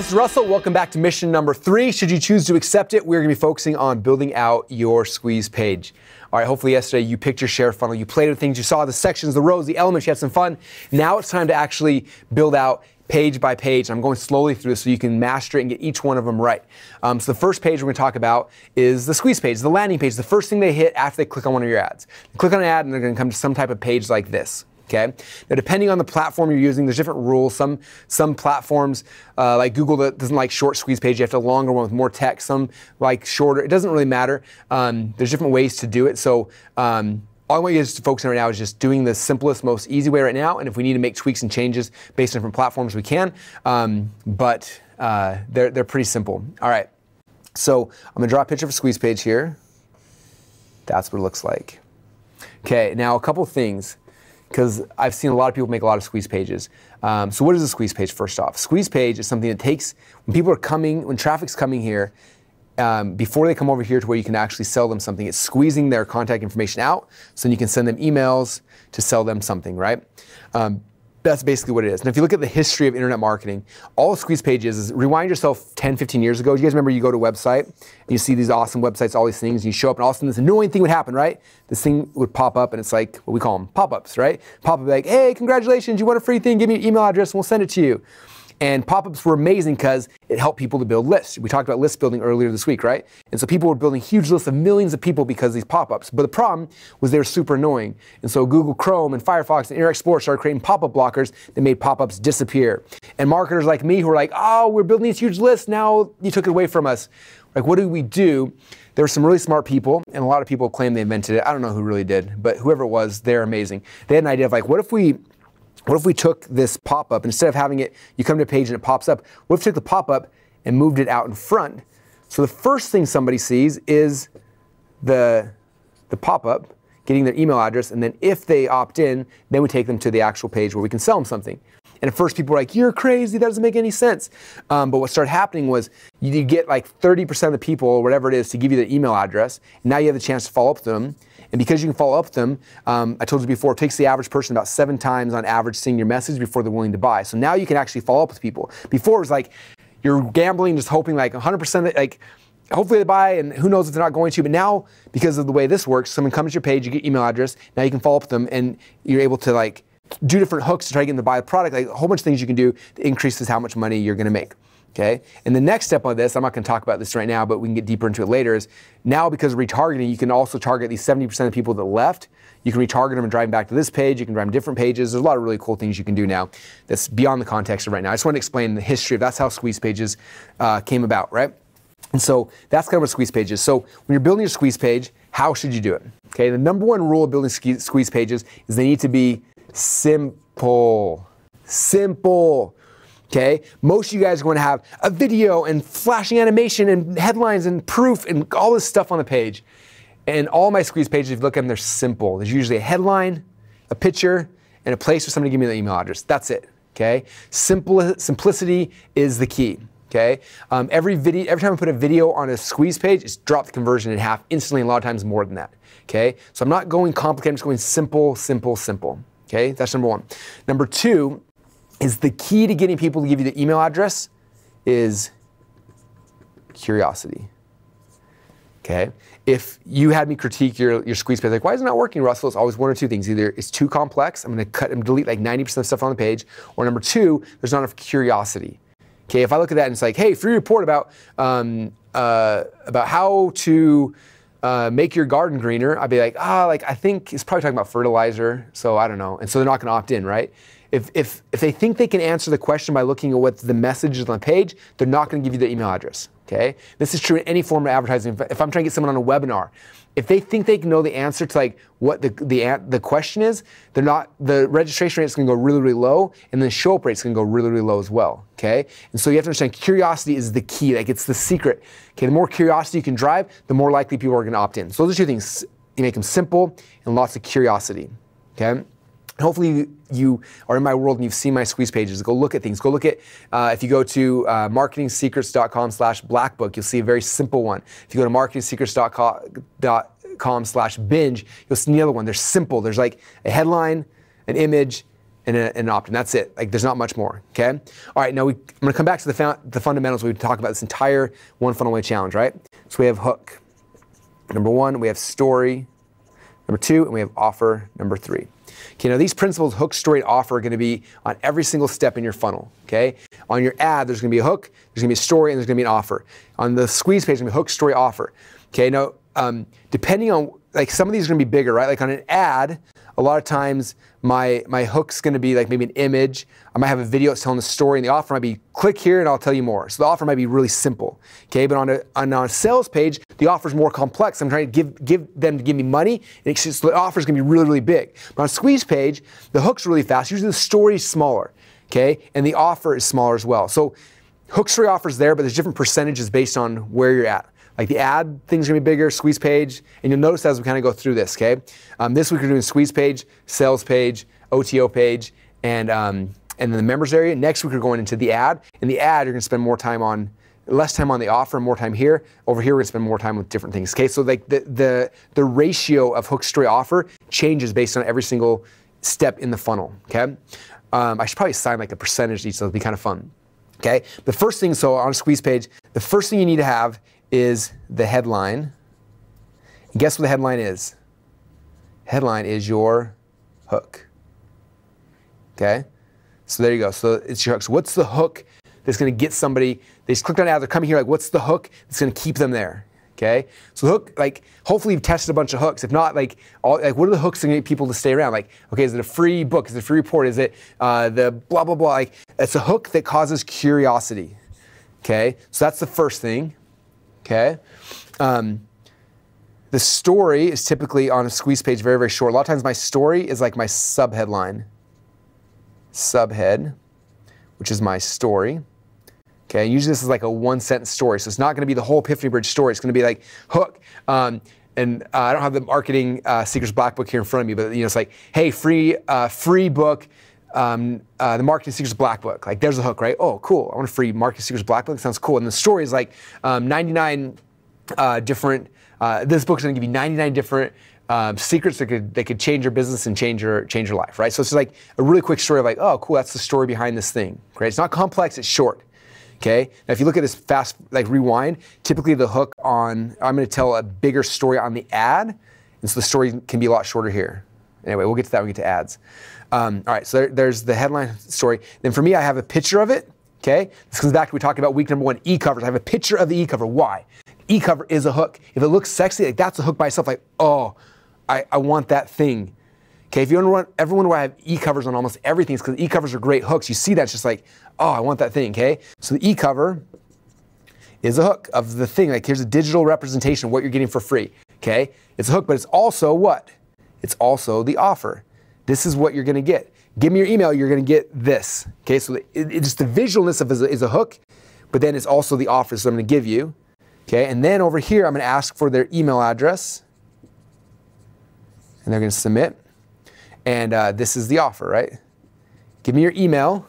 this is Russell. Welcome back to mission number 3. Should you choose to accept it, we're going to be focusing on building out your squeeze page. All right, hopefully yesterday you picked your share funnel, you played with things, you saw the sections, the rows, the elements, you had some fun. Now it's time to actually build out page by page. I'm going slowly through this so you can master it and get each one of them right. So the first page we're going to talk about is the squeeze page, the landing page, the first thing they hit after they click on one of your ads. They click on an ad and they're going to come to some type of page like this. Okay. Now, depending on the platform you're using, there's different rules. Some platforms, like Google, that doesn't like short squeeze page. You have to have a longer one with more text. Some like shorter. It doesn't really matter. There's different ways to do it. So all I want you guys to focus on right now is just doing the simplest, most easy way right now. And if we need to make tweaks and changes based on different platforms, we can. But they're pretty simple. All right. So I'm gonna draw a picture of a squeeze page here. That's what it looks like. Okay. Now a couple things, because I've seen a lot of people make a lot of squeeze pages. So what is a squeeze page first off? Squeeze page is something that takes, when people are coming, when traffic's coming here, before they come over here to where you can actually sell them something, it's squeezing their contact information out so then you can send them emails to sell them something, right? That's basically what it is. And if you look at the history of internet marketing, all a squeeze page is rewind yourself 10, 15 years ago. Do you guys remember you go to a website and you see these awesome websites, all these things, and you show up and all of a sudden this annoying thing would happen, right? This thing would pop up and it's like, what we call them, pop-ups, right? Pop-up like, hey, congratulations, you want a free thing, give me your email address and we'll send it to you. And pop-ups were amazing because it helped people to build lists. We talked about list building earlier this week, right? And so people were building huge lists of millions of people because of these pop-ups. But the problem was they were super annoying. And so Google Chrome and Firefox and Internet Explorer started creating pop-up blockers that made pop-ups disappear. And marketers like me who were like, oh, we're building these huge lists, now you took it away from us. Like, what do we do? There were some really smart people, and a lot of people claim they invented it. I don't know who really did, but whoever it was, they're amazing. They had an idea of like, what if we took this pop-up, instead of having it, you come to a page and it pops up, what if we took the pop-up and moved it out in front? So the first thing somebody sees is the pop-up, getting their email address, and then if they opt in, then we take them to the actual page where we can sell them something. And at first people were like, you're crazy, that doesn't make any sense. But what started happening was you get like 30% of the people, or whatever it is, to give you the email address. And now you have the chance to follow up with them. And because you can follow up with them, I told you before, it takes the average person about 7 times on average seeing your message before they're willing to buy. So now you can actually follow up with people. Before it was like, you're gambling, just hoping like 100%, like hopefully they buy and who knows if they're not going to. But now, because of the way this works, someone comes to your page, you get email address, now you can follow up with them and you're able to like do different hooks to try to get them to buy the product, like a whole bunch of things you can do to increase how much money you're gonna make. Okay, and the next step on this, I'm not going to talk about this right now, but we can get deeper into it later, is now because of retargeting, you can also target these 70% of people that left. You can retarget them and drive them back to this page. You can drive them to different pages. There's a lot of really cool things you can do now that's beyond the context of right now. I just want to explain the history of that's how squeeze pages came about, right? And so that's kind of what squeeze page is. So when you're building your squeeze page, how should you do it? Okay, the number one rule of building squeeze pages is they need to be simple. Simple. Okay, most of you guys are going to have a video and flashing animation and headlines and proof and all this stuff on the page. And all my squeeze pages, if you look at them, they're simple. There's usually a headline, a picture, and a place for somebody to give me the email address. That's it. Okay, simplicity is the key. Okay, every time I put a video on a squeeze page, it's dropped the conversion in half instantly, and a lot of times more than that. Okay, so I'm not going complicated. I'm just going simple, simple, simple. Okay, that's number one. Number two is the key to getting people to give you the email address is curiosity. Okay? If you had me critique your squeeze page, like, why is it not working, Russell? It's always one or two things. Either it's too complex, I'm gonna cut and delete like 90% of stuff on the page, or number two, there's not enough curiosity. Okay, if I look at that and it's like, hey, free report about how to make your garden greener, I'd be like, I think it's probably talking about fertilizer, so I don't know. And so they're not gonna opt in, right? If they think they can answer the question by looking at what the message is on the page, they're not going to give you the email address. Okay, this is true in any form of advertising. If I'm trying to get someone on a webinar, if they think they can know the answer to like what the question is, they're not. The registration rate is going to go really, really low, and the show up rate is going to go really, really low as well. Okay, and so you have to understand curiosity is the key. Like it's the secret. Okay, the more curiosity you can drive, the more likely people are going to opt in. So those are two things. You make them simple and lots of curiosity. Okay. Hopefully you are in my world and you've seen my squeeze pages. Go look at things. Go look at, if you go to marketingsecrets.com/blackbook, you'll see a very simple one. If you go to marketingsecrets.com/binge, you'll see the other one. They're simple. There's like a headline, an image, and an opt-in. That's it. Like there's not much more, okay? All right, now I'm gonna come back to the fundamentals we talk about this entire one funnel away challenge, right? So we have hook, number 1, we have story, number 2, and we have offer, number 3. Okay, now these principles, hook, story, and offer, are gonna be on every single step in your funnel, okay? On your ad, there's gonna be a hook, there's gonna be a story, and there's gonna be an offer. On the squeeze page, there's gonna be hook, story, offer. Okay, now, depending on, like some of these are gonna be bigger, right? Like on an ad, a lot of times my hook's gonna be like maybe an image. I might have a video that's telling the story, and the offer might be click here and I'll tell you more. So the offer might be really simple, okay? But on a sales page, the offer's more complex. I'm trying to give them to give me money, and so the offer's gonna be really, really big. But on a squeeze page, the hook's really fast. Usually the story's smaller, okay? And the offer is smaller as well. So hook, story, offer's there, but there's different percentages based on where you're at. Like the ad thing's gonna be bigger, squeeze page, and you'll notice as we kind of go through this, okay? This week we're doing squeeze page, sales page, OTO page, and then the members area. Next week we're going into the ad. In the ad, you're gonna spend less time on the offer, more time here. Over here, we're gonna spend more time with different things, okay? So like the ratio of hook, story, offer changes based on every single step in the funnel, okay? I should probably assign like a percentage each, so it'll be kind of fun, okay? The first thing, so on a squeeze page, the first thing you need to have is the headline. And guess what the headline is? Headline is your hook. Okay? So there you go. So it's your hook. So what's the hook that's gonna get somebody, they just clicked on an ad, they're coming here, like what's the hook that's gonna keep them there? Okay? So the hook, like hopefully you've tested a bunch of hooks. If not, like what are the hooks that get people to stay around? Like, okay, is it a free book? Is it a free report? Is it the blah, blah, blah? Like it's a hook that causes curiosity. Okay? So that's the first thing. Okay, the story is typically on a squeeze page very, very short. A lot of times my story is like my subheadline. Subhead, which is my story. Okay, usually this is like a 1-sentence story, so it's not gonna be the whole Epiphany Bridge story. It's gonna be like hook, and I don't have the marketing secrets black book here in front of me, but it's like, hey, free book, the Marketing Secrets Black Book. Like there's a hook, right? Oh, cool. I want a free Marketing Secrets Black Book. Sounds cool. And the story is like 99 different, this book's gonna give you 99 different secrets that could change your business and change your life, right? So it's like a really quick story of like, oh, cool, that's the story behind this thing, right? It's not complex, it's short, okay? Now if you look at this fast, like rewind, typically the hook on, I'm gonna tell a bigger story on the ad, and so the story can be a lot shorter here. Anyway, we'll get to that when we get to ads. All right, so there's the headline story. Then for me, I have a picture of it, okay? This comes back to what we talked about week number 1, e-covers. I have a picture of the e-cover. Why? E-cover is a hook. If it looks sexy, like that's a hook by itself, like, oh, I want that thing. Okay, if you ever wonder why I have e-covers on almost everything, it's because e-covers are great hooks. You see that, it's just like, oh, I want that thing, okay? So the e-cover is a hook of the thing. Like here's a digital representation of what you're getting for free, okay? It's a hook, but it's also what? It's also the offer. This is what you're gonna get. Give me your email, you're gonna get this. Okay, so it's just the visualness of it is a hook, but then it's also the offer that I'm gonna give you. Okay, and then over here, I'm gonna ask for their email address, and they're gonna submit. And this is the offer, right? Give me your email,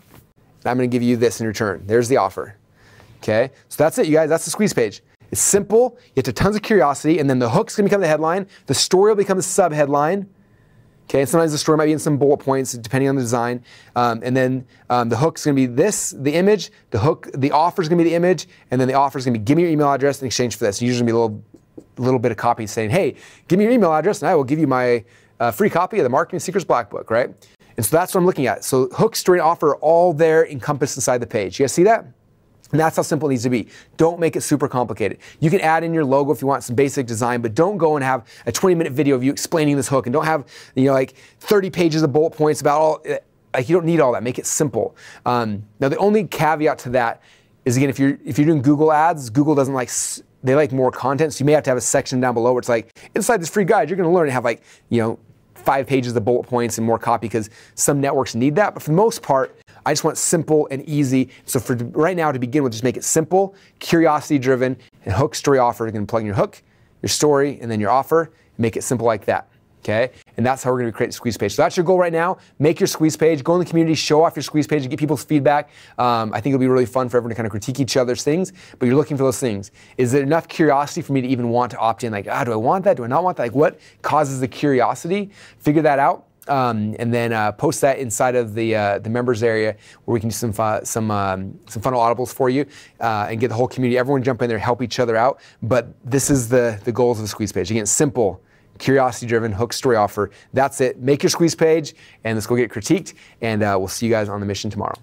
and I'm gonna give you this in return. There's the offer. Okay, so that's it, you guys, that's the squeeze page. It's simple, you get to tons of curiosity, and then the hook's gonna become the headline, the story will become the sub-headline. Okay, and sometimes the story might be in some bullet points depending on the design. And then the hook's gonna be this, the image, the offer's gonna be the image, and then the offer's gonna be give me your email address in exchange for this. Usually gonna be a little bit of copy saying, hey, give me your email address and I will give you my free copy of the Marketing Secrets Black Book, right? And so that's what I'm looking at. So hook, story, and offer are all there encompassed inside the page. You guys see that? And that's how simple it needs to be. Don't make it super complicated. You can add in your logo if you want some basic design, but don't go and have a 20-minute video of you explaining this hook, and don't have like 30 pages of bullet points about all, like you don't need all that. Make it simple. Now the only caveat to that is, again, if you're doing Google ads, Google doesn't like, they like more content, so you may have to have a section down below where it's like, inside this free guide, you're gonna learn to have like, 5 pages of bullet points and more copy, because some networks need that. But for the most part, I just want simple and easy. So for right now, to begin with, just make it simple, curiosity driven, and hook, story, offer. You're gonna plug in your hook, your story, and then your offer, and make it simple like that, okay? And that's how we're gonna create a squeeze page. So that's your goal right now. Make your squeeze page, go in the community, show off your squeeze page, and get people's feedback. I think it'll be really fun for everyone to kind of critique each other's things, but you're looking for those things. Is there enough curiosity for me to even want to opt in? Like, do I want that? Do I not want that? Like, what causes the curiosity? Figure that out. and then post that inside of the members area where we can do some funnel audibles for you and get the whole community. Everyone jump in there, help each other out. But this is the goals of the squeeze page. Again, simple, curiosity-driven, hook, story, offer. That's it. Make your squeeze page, and let's go get critiqued. And we'll see you guys on the mission tomorrow.